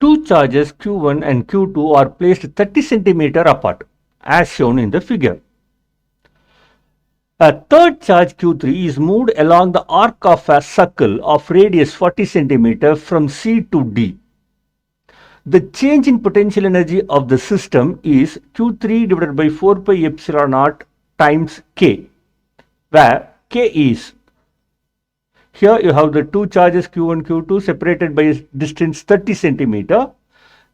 Two charges Q1 and Q2 are placed 30 centimeter apart as shown in the figure. A third charge Q3 is moved along the arc of a circle of radius 40 centimeter from C to D. The change in potential energy of the system is Q3 divided by 4 pi epsilon naught times K, where K is, here you have the two charges Q1, Q2 separated by a distance 30 centimeter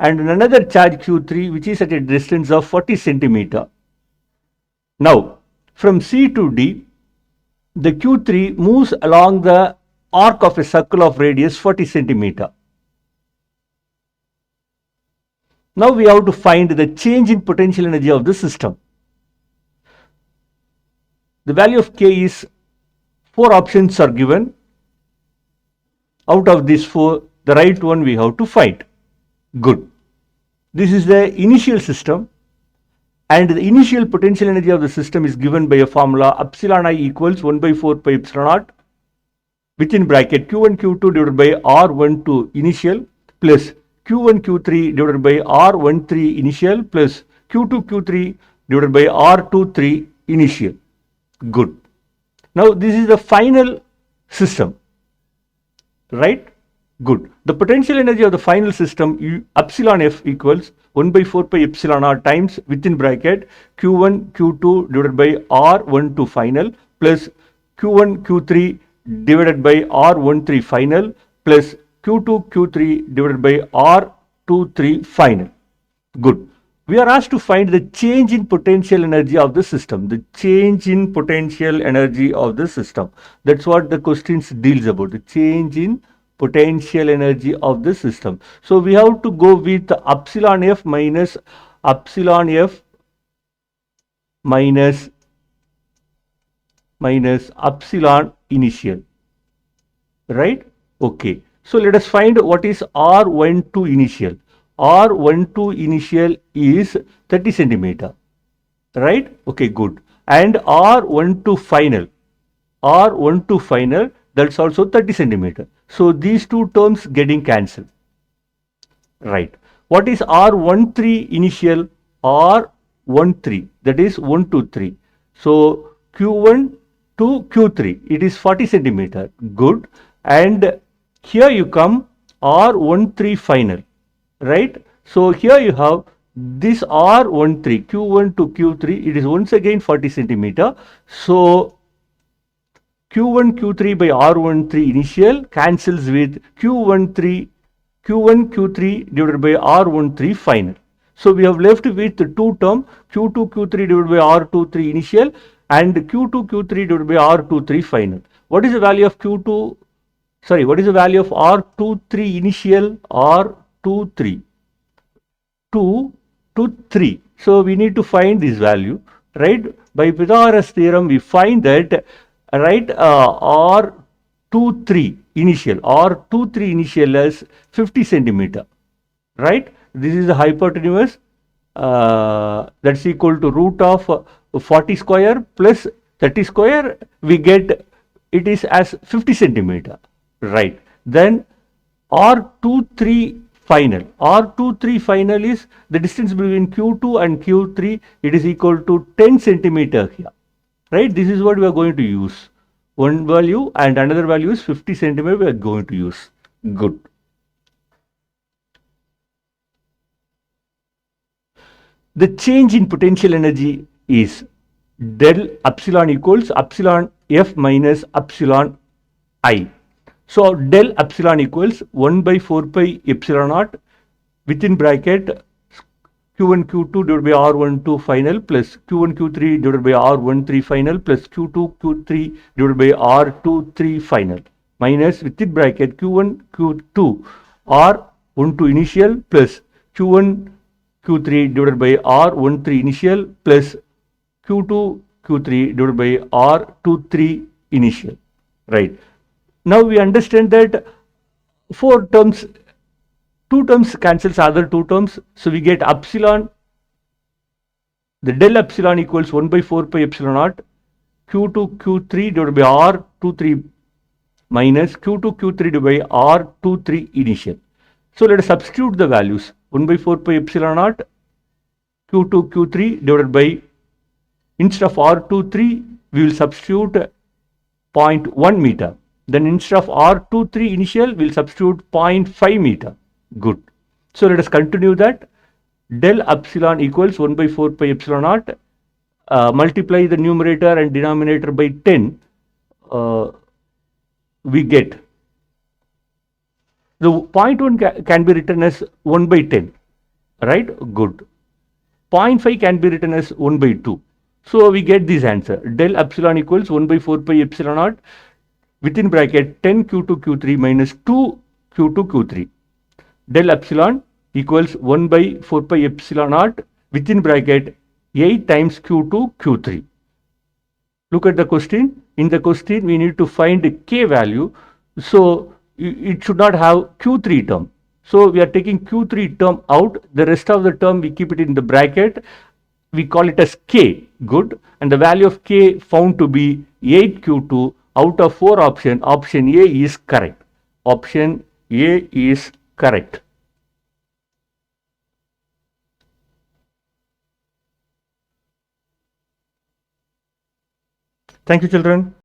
and another charge Q3 which is at a distance of 40 centimeter. Now, from C to D, the Q3 moves along the arc of a circle of radius 40 centimeter. Now we have to find the change in potential energy of the system. The value of K is, 4 options are given. Out of these 4, the right one we have to find. Good. This is the initial system, and the initial potential energy of the system is given by a formula epsilon I equals 1 by 4 pi epsilon naught within bracket Q1 Q2 divided by R12 initial plus Q1 Q3 divided by R13 initial plus Q2 Q3 divided by R23 initial. Good. Now this is the final system, right? Good. The potential energy of the final system epsilon F equals 1 by 4 pi epsilon naught times within bracket Q1 Q2 divided by R12 final plus Q1 Q3 divided by R13 final plus Q2 Q3 divided by R23 final. Good. We are asked to find the change in potential energy of the system. The change in potential energy of the system. That's what the questions deals about. The change in potential energy of the system. So we have to go with epsilon F minus epsilon F minus epsilon initial, right? Okay. So let us find what is R12 initial. R12 initial is 30 centimeter, right? Okay, good. And R12 final, that's also 30 centimeter. So these two terms getting cancelled, right? What is R13 initial? R13, that is 1 to 3. So Q1 to Q3, it is 40 centimeter. Good. And here you come R13 final, right? So here you have this R13, Q1 to Q3, it is once again 40 centimeter. So Q1 Q3 by R13 initial cancels with Q1 Q3 divided by R13 final. So we have left with the two term Q2 Q3 divided by R23 initial and Q2 Q3 divided by R23 final. What is the value of what is the value of R23 initial? R23 2 to 3. So we need to find this value, right? By Pythagoras theorem we find that, right, R23 initial as 50 centimeter, right? This is the hypotenuse, that's equal to root of 40 square plus 30 square, we get it is as 50 centimeter, right? Then R23 final is the distance between Q2 and Q3, it is equal to 10 centimeter here, right? This is what we are going to use. One value and another value is 50 centimeter we are going to use. Good. The change in potential energy is del epsilon equals epsilon F minus epsilon I. So del epsilon equals 1 by 4 pi epsilon naught within bracket Q1 Q2 divided by R12 final plus Q1 Q3 divided by R13 final plus Q2 Q3 divided by R23 final minus within bracket Q1 Q2 R12 initial plus Q1 Q3 divided by R13 initial plus Q2 Q3 divided by R23 initial, right? Now we understand that 4 terms, 2 terms cancels other 2 terms. So we get epsilon, the del epsilon equals 1 by 4 pi epsilon naught Q2 Q3 divided by R23 minus Q2 Q3 divided by R23 initial. So let us substitute the values. 1 by 4 pi epsilon naught Q2 Q3 divided by, instead of R23 we will substitute 0.1 meter. Then instead of R23 initial we will substitute 0.5 meter. Good. So let us continue that. Del epsilon equals 1 by 4 pi epsilon naught. Multiply the numerator and denominator by 10. We get the 0.1 can be written as 1 by 10, right? Good. 0.5 can be written as 1 by 2. So we get this answer. Del epsilon equals 1 by 4 pi epsilon naught within bracket 10 Q2 Q3 minus 2 Q2 Q3. Del epsilon equals 1 by 4 pi epsilon naught within bracket 8 times Q2 Q3. Look at the question. In the question, we need to find K value. So it should not have Q3 term. So we are taking Q3 term out. The rest of the term we keep it in the bracket. We call it as K. Good. And the value of K found to be 8Q2 out of 4 options. Option A is correct. Option A is correct. Thank you, children.